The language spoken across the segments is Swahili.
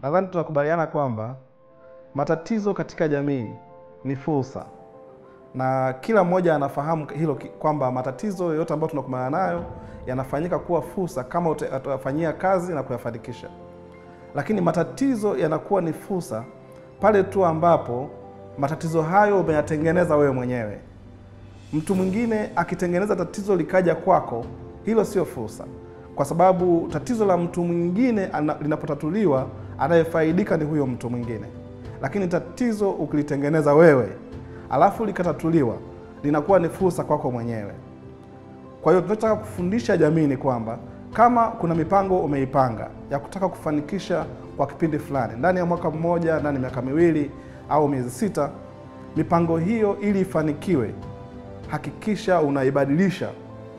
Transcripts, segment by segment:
Nadhani tunakubaliana kwamba matatizo katika jamii ni fursa, na kila mmoja anafahamu hilo kwamba matatizo yote ambayo tunakumbana nayo yanafanyika kuwa fursa kama utafanyia kazi na kuyafanikisha. Lakini matatizo yanakuwa ni fursa pale tu ambapo matatizo hayo umeyatengeneza wewe mwenyewe. Mtu mwingine akitengeneza tatizo likaja kwako, hilo sio fursa, kwa sababu tatizo la mtu mwingine linapotatuliwa, anayefaidika ni huyo mtu mwingine. Lakini tatizo ukilitengeneza wewe alafu likatatuliwa, linakuwa ni fursa kwako mwenyewe. Kwa hiyo tunataka kufundisha jamii ni kwamba kama kuna mipango umeipanga ya kutaka kufanikisha kwa kipindi fulani, ndani ya mwaka mmoja, ndani ya miaka miwili au miezi 6, mipango hiyo ili ifanikiwe, hakikisha unaibadilisha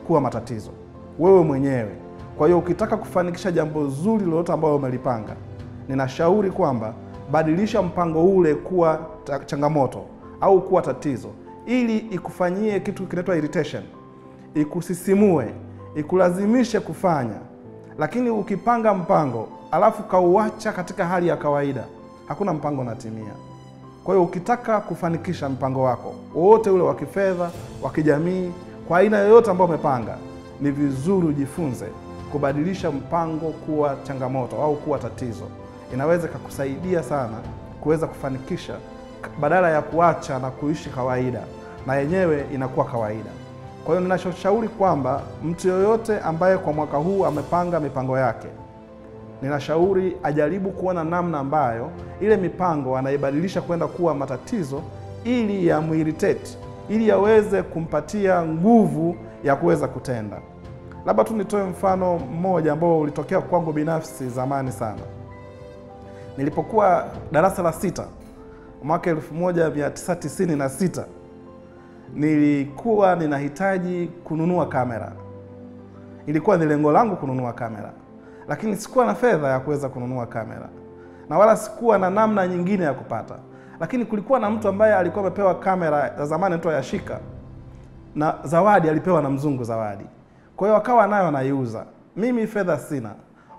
kuwa matatizo wewe mwenyewe. Kwa hiyo ukitaka kufanikisha jambo zuri lolote ambalo umelipanga, ninashauri kwamba badilisha mpango ule kuwa changamoto au kuwa tatizo, ili ikufanyie kitu kinaitwa irritation, ikusisimue, ikulazimishe kufanya. Lakini ukipanga mpango alafu kauacha katika hali ya kawaida, hakuna mpango unatimia. Kwa hiyo ukitaka kufanikisha mpango wako wote ule wa kifedha, wa kijamii, kwa aina yoyote ambayo umepanga, ni vizuri ujifunze kubadilisha mpango kuwa changamoto au kuwa tatizo. Inaweza kukusaidia sana kuweza kufanikisha, badala ya kuacha na kuishi kawaida, na yenyewe inakuwa kawaida. Kwa hiyo ninashauri kwamba mtu yoyote ambaye kwa mwaka huu amepanga mipango yake, ninashauri ajaribu kuona namna ambayo ile mipango anaibadilisha kwenda kuwa matatizo, ili yamuirritate, ili yaweze kumpatia nguvu ya kuweza kutenda. Labda tu nitoe mfano mmoja ambao ulitokea kwangu binafsi zamani sana. Nilipokuwa darasa la 6 mwaka 1996, nilikuwa ninahitaji kununua kamera. Ilikuwa ni lengo langu kununua kamera, lakini sikuwa na fedha ya kuweza kununua kamera, na wala sikuwa na namna nyingine ya kupata. Lakini kulikuwa na mtu ambaye alikuwa amepewa kamera za zamani inaitwa Yashica, na zawadi alipewa na mzungu zawadi. Kwa hiyo akawa nayo anaiuza. Mimi fedha sina.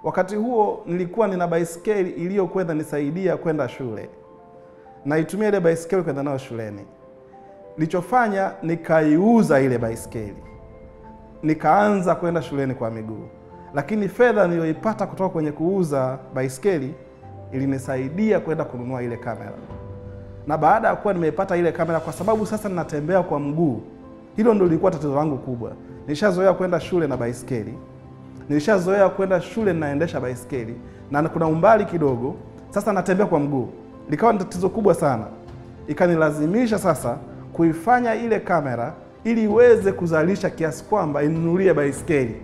Wakati huo nilikuwa nina baisikeli iliyokwenda nisaidia kwenda shule, naitumia ile baisikeli kwenda nayo shuleni. Nilichofanya, nikaiuza ile baisikeli, nikaanza kwenda shuleni kwa miguu. Lakini fedha niliyoipata kutoka kwenye kuuza baisikeli ilinisaidia kwenda kununua ile kamera. Na baada ya kuwa nimeipata ile kamera, kwa sababu sasa ninatembea kwa mguu, hilo ndio lilikuwa tatizo langu kubwa. Nilishazoea kwenda shule na baisikeli, nilishazoea kwenda shule ninaendesha baisikeli, na kuna umbali kidogo, sasa natembea kwa mguu. Likawa ni tatizo kubwa sana. Ikanilazimisha sasa kuifanya ile kamera ili iweze kuzalisha kiasi kwamba inunulie baisikeli.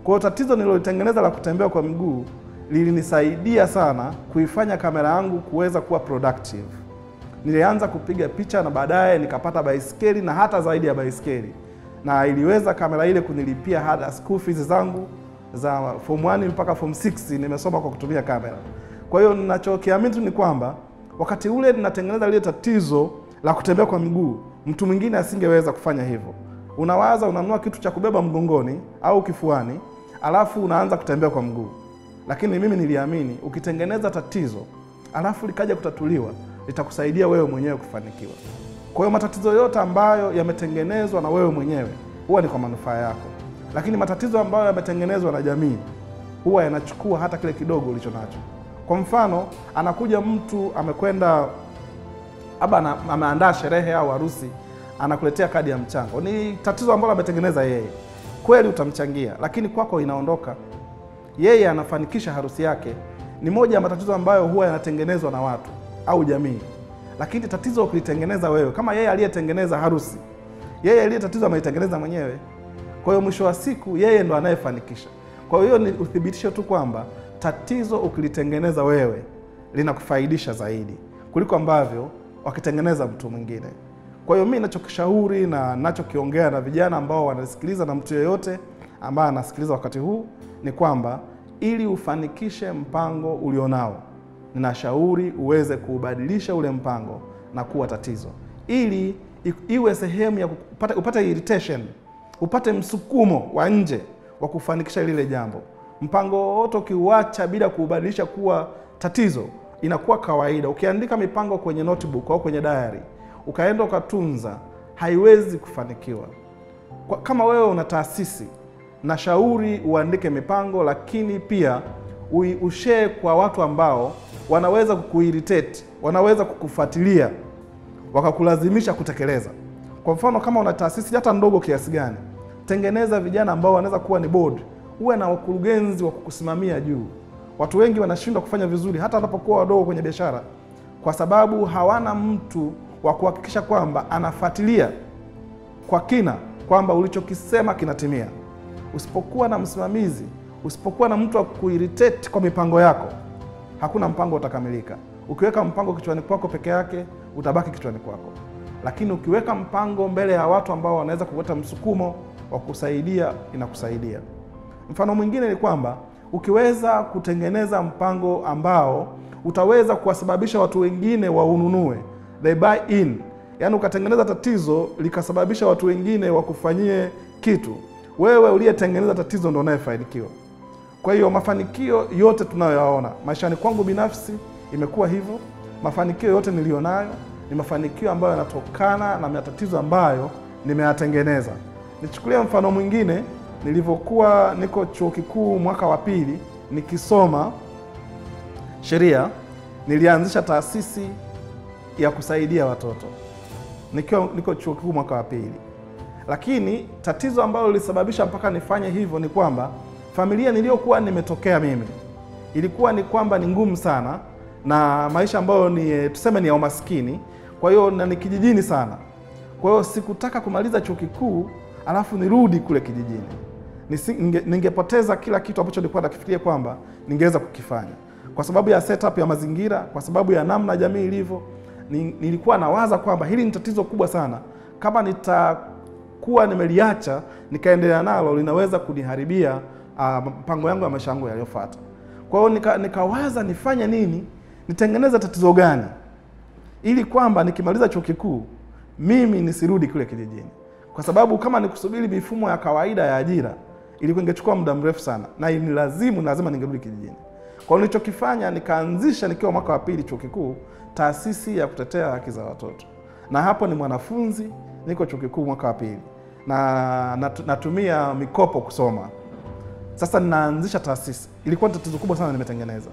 Kwa hiyo tatizo nililolitengeneza la kutembea kwa mguu lilinisaidia sana kuifanya kamera yangu kuweza kuwa productive. Nilianza kupiga picha na baadaye nikapata baisikeli na hata zaidi ya baisikeli. Na iliweza kamera ile kunilipia hata school fees zangu za form 1 mpaka form 6 nimesoma kwa kutumia kamera. Kwa hiyo ninachokiamini ni kwamba wakati ule ninatengeneza ile tatizo la kutembea kwa miguu, mtu mwingine asingeweza kufanya hivyo. Unawaza unanunua kitu cha kubeba mgongoni au kifuani, alafu unaanza kutembea kwa mguu. Lakini mimi niliamini ukitengeneza tatizo alafu likaja kutatuliwa, litakusaidia wewe mwenyewe kufanikiwa. Kwa hiyo matatizo yote ambayo yametengenezwa na wewe mwenyewe huwa ni kwa manufaa yako. Lakini matatizo ambayo yametengenezwa na jamii huwa yanachukua hata kile kidogo ulicho nacho. Kwa mfano, anakuja mtu amekwenda aba ameandaa sherehe au harusi, anakuletea kadi ya mchango. Ni tatizo ambalo ametengeneza yeye. Kweli utamchangia, lakini kwako inaondoka. Yeye anafanikisha harusi yake. Ni moja ya matatizo ambayo huwa yanatengenezwa na watu au jamii. Lakini tatizo ukilitengeneza wewe, kama yeye aliyetengeneza harusi, yeye aliye tatizo ameitengeneza mwenyewe. Kwa hiyo mwisho wa siku yeye ndo anayefanikisha. Kwa hiyo ni uthibitisho tu kwamba tatizo ukilitengeneza wewe linakufaidisha zaidi kuliko ambavyo wakitengeneza mtu mwingine. Kwa hiyo mimi ninachokishauri na ninachokiongea na vijana ambao wanasikiliza na mtu yeyote ambaye anasikiliza wakati huu ni kwamba ili ufanikishe mpango ulionao, ninashauri uweze kuubadilisha ule mpango na kuwa tatizo, ili iwe sehemu ya upate irritation, upate msukumo wa nje wa kufanikisha lile jambo. Mpango wote ukiuacha bila kuubadilisha kuwa tatizo inakuwa kawaida. Ukiandika mipango kwenye notebook au kwenye diary, ukaenda ukatunza, haiwezi kufanikiwa. Kama wewe una taasisi, na shauri uandike mipango, lakini pia ushare kwa watu ambao wanaweza kukuirritate, wanaweza kukufuatilia, wakakulazimisha kutekeleza. Kwa mfano, kama una taasisi hata ndogo kiasi gani, tengeneza vijana ambao wanaweza kuwa ni board, uwe na wakurugenzi wa kukusimamia juu. Watu wengi wanashindwa kufanya vizuri hata wanapokuwa wadogo kwenye biashara kwa sababu hawana mtu wa kuhakikisha kwamba anafuatilia kwa kina kwamba ulichokisema kinatimia. Usipokuwa na msimamizi, usipokuwa na mtu wa kuirritate kwa mipango yako, hakuna mpango utakamilika. Ukiweka mpango kichwani kwako peke yake, utabaki kichwani kwako. Lakini ukiweka mpango mbele ya watu ambao wanaweza kuleta msukumo wa kusaidia, inakusaidia. Mfano mwingine ni kwamba ukiweza kutengeneza mpango ambao utaweza kuwasababisha watu wengine waununue, they buy in. Yaani ukatengeneza tatizo likasababisha watu wengine wakufanyie kitu, wewe uliyetengeneza tatizo ndio unayefanikiwa. Kwa hiyo mafanikio yote tunayoyaona maishani kwangu binafsi imekuwa hivyo. Mafanikio yote nilionayo ni mafanikio ambayo yanatokana na matatizo ambayo nimeyatengeneza. Nichukulie mfano mwingine, nilivyokuwa niko chuo kikuu mwaka wa pili nikisoma sheria, nilianzisha taasisi ya kusaidia watoto. Niko chuo kikuu mwaka wa pili. Lakini tatizo ambalo lilisababisha mpaka nifanye hivyo ni kwamba familia niliyokuwa nimetokea mimi ilikuwa ni kwamba ni ngumu sana, na maisha ambayo ni tuseme ni ya umaskini. Kwa hiyo na ni kijijini sana. Kwa hiyo sikutaka kumaliza chuo kikuu alafu nirudi kule kijijini. Ningepoteza kila kitu ambacho nilikuwa nakifikiria kwamba ningeweza kukifanya. Kwa sababu ya setup ya mazingira, kwa sababu ya namna jamii ilivyo, nilikuwa nawaza kwamba hili ni tatizo kubwa sana. Kama nitakuwa nimeliacha nikaendelea nalo, linaweza kuniharibia mpango yangu ya maisha yangu yaliyofuata. Kwa hiyo nikawaza nifanye nini, nitengeneze tatizo gani ili kwamba nikimaliza chuo kikuu mimi nisirudi kule kijijini. Kwa sababu kama nikusubiri mifumo ya kawaida ya ajira, ilikuwa ingechukua muda mrefu sana na ni lazima ningerudi kijijini. Kwa hiyo nilichokifanya, nikaanzisha nikiwa mwaka wa pili chuo kikuu taasisi ya kutetea haki za watoto. Na hapo ni mwanafunzi, niko chuo kikuu mwaka wa pili na natumia mikopo kusoma. Sasa ninaanzisha taasisi. Ilikuwa tatizo kubwa sana nimetengeneza.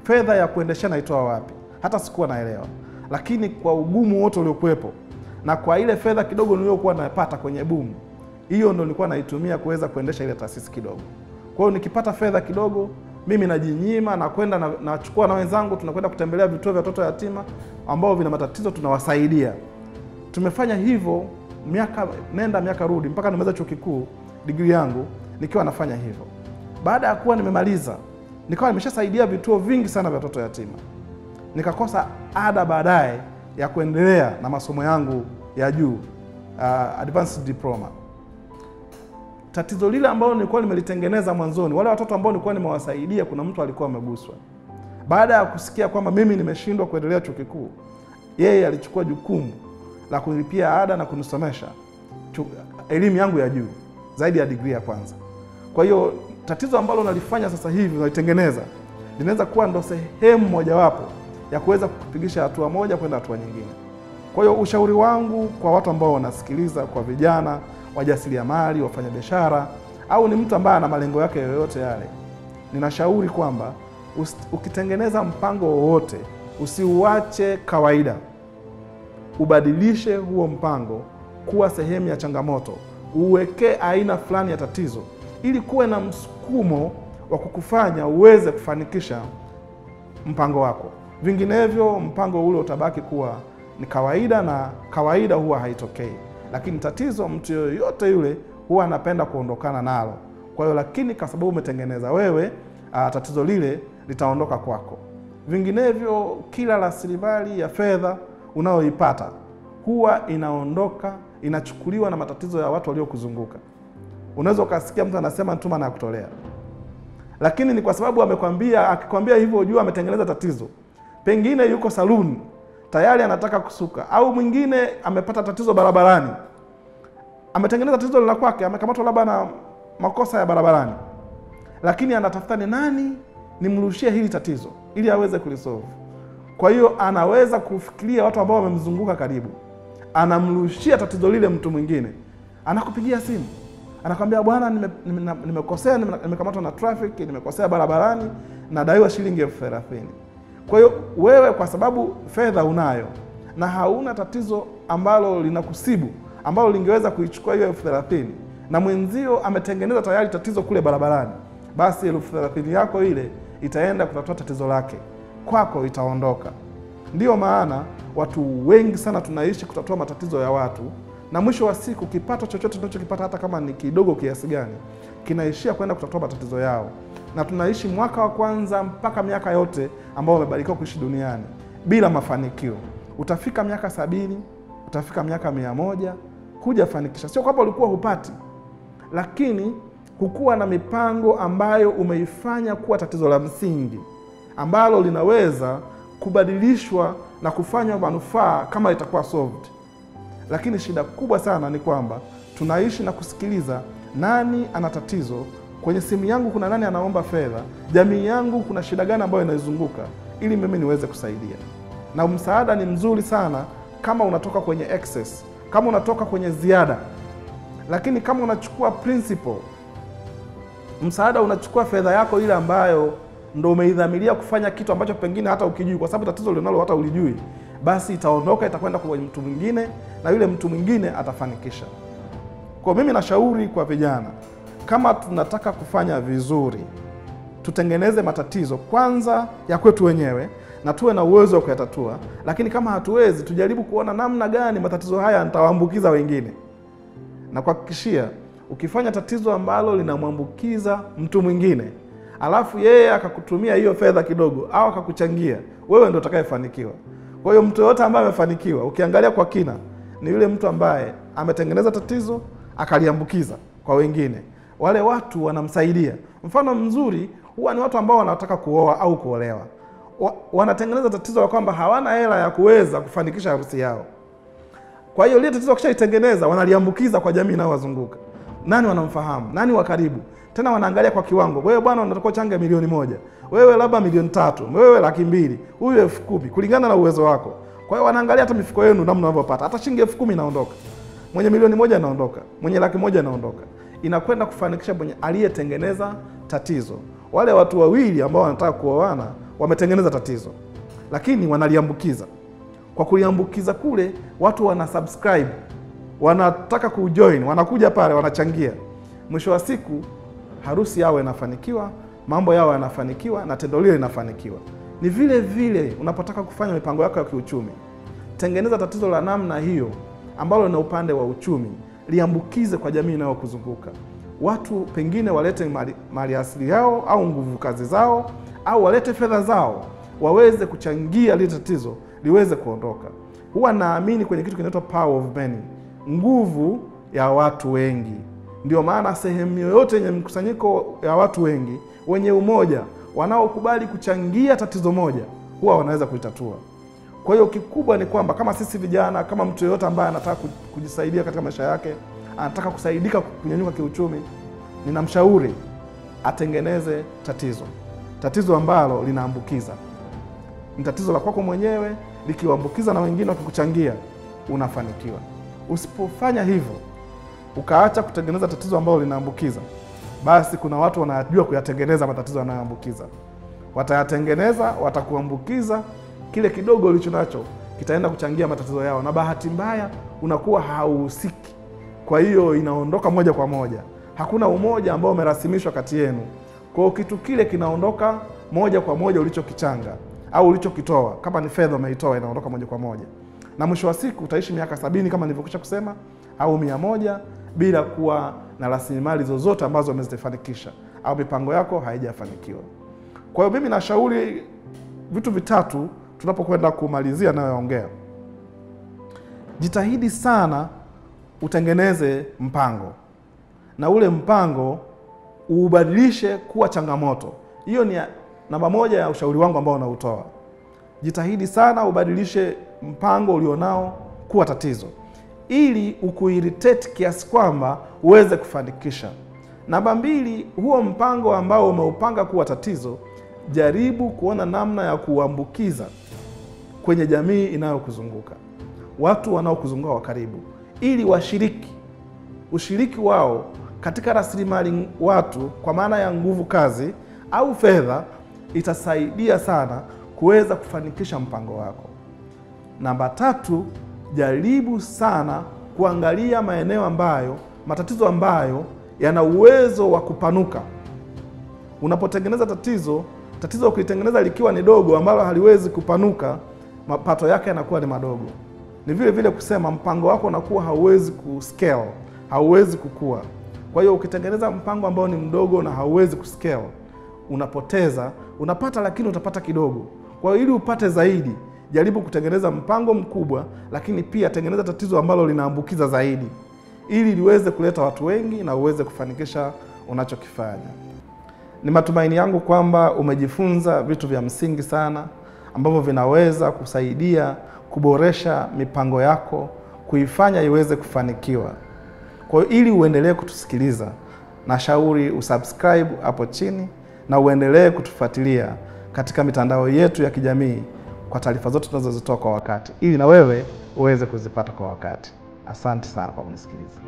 Fedha ya kuendesha naitoa wapi? Hata sikuwa naelewa. Lakini kwa ugumu wote uliokuwepo na kwa ile fedha kidogo niliyokuwa napata kwenye boom, hiyo ndio nilikuwa naitumia kuweza kuendesha ile taasisi kidogo. Kwa hiyo nikipata fedha kidogo, mimi najinyima na kwenda nachukua na wenzangu, tunakwenda kutembelea vituo vya watoto yatima ambao vina matatizo, tunawasaidia. Tumefanya hivyo miaka nenda miaka rudi mpaka nimeweza chuo kikuu degree yangu nikiwa nafanya hivyo. Baada ya kuwa nimemaliza, nikawa nimeshasaidia vituo vingi sana vya watoto yatima. Nikakosa ada baadaye ya kuendelea na masomo yangu ya juu, advanced diploma. Tatizo lile ambalo nilikuwa nimelitengeneza mwanzoni, wale watoto ambao nilikuwa nimewasaidia, kuna mtu alikuwa ameguswa. Baada ya kusikia kwamba mimi nimeshindwa kuendelea chuo kikuu, yeye alichukua jukumu la kunilipia ada na kunisomesha elimu yangu ya juu zaidi ya degree ya kwanza. Kwa hiyo tatizo ambalo nalifanya sasa hivi nalitengeneza linaweza kuwa ndo sehemu mojawapo ya kuweza kupigisha hatua moja kwenda hatua nyingine. Kwa hiyo ushauri wangu kwa watu ambao wanasikiliza, kwa vijana, wajasiriamali, wafanyabiashara, au ni mtu ambaye ana malengo yake yoyote yale, ninashauri kwamba ukitengeneza mpango wowote, usiuache kawaida. Ubadilishe huo mpango kuwa sehemu ya changamoto, uweke aina fulani ya tatizo ili kuwe na msukumo wa kukufanya uweze kufanikisha mpango wako. Vinginevyo mpango ule utabaki kuwa ni kawaida, na kawaida huwa haitokei. Lakini tatizo mtu yoyote yule huwa anapenda kuondokana nalo. Kwa hiyo lakini kwa sababu umetengeneza wewe, tatizo lile litaondoka kwako. Vinginevyo kila rasilimali ya fedha unayoipata huwa inaondoka, inachukuliwa na matatizo ya watu waliokuzunguka. Unaweza ukasikia mtu anasema ntuma na kutolea, lakini ni kwa sababu akikwambia hivyo ujue ametengeneza tatizo. Pengine yuko saluni tayari anataka kusuka, au mwingine amepata tatizo barabarani, ametengeneza tatizo la kwake, amekamatwa labda na makosa ya barabarani, lakini anatafuta ni nani nimrushie hili tatizo ili aweze kulisolve. Kwa hiyo anaweza kufikiria watu ambao wamemzunguka karibu, anamrushia tatizo lile mtu mwingine, anakupigia simu, anakwambia bwana, nimekosea, nimekamatwa na traffic, nimekosea barabarani, nadaiwa shilingi 30,000. Kwa hiyo wewe, kwa sababu fedha unayo na hauna tatizo ambalo linakusibu ambalo lingeweza kuichukua hiyo 30,000, na mwenzio ametengeneza tayari tatizo kule barabarani, basi 30,000 yako ile itaenda kutatua tatizo lake, kwako itaondoka. Ndiyo maana watu wengi sana tunaishi kutatua matatizo ya watu, na mwisho wa siku kipato chochote tunachokipata, hata kama ni kidogo kiasi gani, kinaishia kwenda kutatua matatizo yao. Na tunaishi mwaka wa kwanza mpaka miaka yote ambao wamebarikiwa kuishi duniani bila mafanikio. Utafika miaka 70, utafika miaka 100, hujafanikisha. Sio kwamba ulikuwa hupati, lakini hukuwa na mipango ambayo umeifanya kuwa tatizo la msingi ambalo linaweza kubadilishwa na kufanywa manufaa kama itakuwa solved. Lakini shida kubwa sana ni kwamba tunaishi na kusikiliza nani ana tatizo, kwenye simu yangu kuna nani anaomba fedha, jamii yangu kuna shida gani ambayo inaizunguka, ili mimi niweze kusaidia. Na msaada ni mzuri sana kama unatoka kwenye excess, kama unatoka kwenye ziada. Lakini kama unachukua principle, msaada unachukua fedha yako ile ambayo ndo umeidhamiria kufanya kitu ambacho pengine hata ukijui, kwa sababu tatizo linalo hata ulijui, basi itaondoka, itakwenda kwa mtu mwingine, na yule mtu mwingine atafanikisha. Kwa mimi nashauri kwa vijana, kama tunataka kufanya vizuri, tutengeneze matatizo kwanza ya kwetu wenyewe na tuwe na uwezo wa kuyatatua. Lakini kama hatuwezi, tujaribu kuona namna gani matatizo haya nitawaambukiza wengine. Na kuhakikishia, ukifanya tatizo ambalo linamwambukiza mtu mwingine, alafu yeye akakutumia hiyo fedha kidogo au akakuchangia, wewe ndio utakayefanikiwa. Kwa hiyo mtu yote ambaye amefanikiwa, ukiangalia kwa kina, ni yule mtu ambaye ametengeneza tatizo akaliambukiza kwa wengine. Wale watu wanamsaidia. Mfano mzuri huwa ni watu ambao wanataka kuoa au kuolewa. Wanatengeneza tatizo la kwamba hawana hela ya kuweza kufanikisha harusi yao. Kwa hiyo lile tatizo kishaitengeneza, wanaliambukiza kwa jamii inayowazunguka. Nani wanamfahamu? Nani wa karibu? Tena wanaangalia kwa kiwango. Wewe bwana unatakiwa change 1,000,000. Wewe labda 300,000. Wewe 200,000. Huyu 10,000 kulingana na uwezo wako. Kwa hiyo wanaangalia hata mifuko yenu namna mnavyopata. Hata shilingi 10,000 inaondoka. Mwenye 1,000,000 inaondoka. Mwenye 100,000 inaondoka. Inakwenda kufanikisha mwenye aliyetengeneza tatizo. Wale watu wawili ambao wanataka kuoana wametengeneza tatizo, lakini wanaliambukiza. Kwa kuliambukiza kule, watu wanasubscribe, wanataka kujoin, wanakuja pale, wanachangia. Mwisho wa siku harusi yao inafanikiwa, mambo yao yanafanikiwa, na tendo lile linafanikiwa. Ni vile vile unapotaka kufanya mipango yako ya kiuchumi, tengeneza tatizo la namna hiyo ambalo lina upande wa uchumi, liambukize kwa jamii inayokuzunguka. Watu pengine walete mali asili yao au nguvu kazi zao au walete fedha zao, waweze kuchangia lile tatizo liweze kuondoka. Huwa naamini kwenye kitu kinaitwa power of many, nguvu ya watu wengi. Ndio maana sehemu yoyote yenye mkusanyiko ya watu wengi wenye umoja, wanaokubali kuchangia tatizo moja, huwa wanaweza kulitatua. Kwa hiyo kikubwa ni kwamba kama sisi vijana, kama mtu yeyote ambaye anataka kujisaidia katika maisha yake, anataka kusaidika kunyanyuka kiuchumi, ninamshauri atengeneze tatizo ambalo linaambukiza. Ni tatizo la kwako mwenyewe, likiwaambukiza na wengine wakikuchangia, unafanikiwa. Usipofanya hivyo, ukaacha kutengeneza tatizo ambalo linaambukiza, basi kuna watu wanajua kuyatengeneza matatizo yanayoambukiza. Watayatengeneza, watakuambukiza, kile kidogo ulicho nacho kitaenda kuchangia matatizo yao, na bahati mbaya unakuwa hauhusiki. Kwa hiyo inaondoka moja kwa moja. Hakuna umoja ambao umerasimishwa kati yenu. Kwa hiyo kitu kile kinaondoka moja kwa moja ulichokichanga au ulichokitoa. Kama ni fedha umeitoa, inaondoka moja kwa moja. Na mwisho wa siku utaishi miaka 70 kama nilivyokwisha kusema, au 100 bila kuwa na rasilimali zozote ambazo umezifanikisha au mipango yako haijafanikiwa. Kwa hiyo mimi nashauri vitu vitatu tunapokwenda kumalizia nayoongea. Jitahidi sana utengeneze mpango, na ule mpango uubadilishe kuwa changamoto. Hiyo ni namba moja ya ushauri wangu ambao nautoa. Jitahidi sana ubadilishe mpango ulionao kuwa tatizo, ili ukuirritate kiasi kwamba uweze kufanikisha. Namba 2, huo mpango ambao umeupanga kuwa tatizo, jaribu kuona namna ya kuambukiza kwenye jamii inayokuzunguka, watu wanaokuzunguka wa karibu, ili ushiriki wao katika rasilimali watu, kwa maana ya nguvu kazi au fedha, itasaidia sana kuweza kufanikisha mpango wako. Namba 3, jaribu sana kuangalia maeneo matatizo ambayo yana uwezo wa kupanuka. Unapotengeneza tatizo ukilitengeneza likiwa ni dogo ambalo haliwezi kupanuka, mapato yake yanakuwa ni madogo. Ni vile vile kusema mpango wako unakuwa hauwezi kuscale, hauwezi kukua. Kwa hiyo ukitengeneza mpango ambao ni mdogo na hauwezi kuscale, unapata lakini utapata kidogo. Kwa hiyo ili upate zaidi, jaribu kutengeneza mpango mkubwa, lakini pia tengeneza tatizo ambalo linaambukiza zaidi, ili liweze kuleta watu wengi na uweze kufanikisha unachokifanya. Ni matumaini yangu kwamba umejifunza vitu vya msingi sana ambavyo vinaweza kusaidia kuboresha mipango yako, kuifanya iweze kufanikiwa. Kwa hiyo ili uendelee kutusikiliza, nashauri usubscribe hapo chini na uendelee kutufuatilia katika mitandao yetu ya kijamii kwa taarifa zote tunazozitoa kwa wakati, ili na wewe uweze kuzipata kwa wakati. Asante sana kwa kunisikiliza.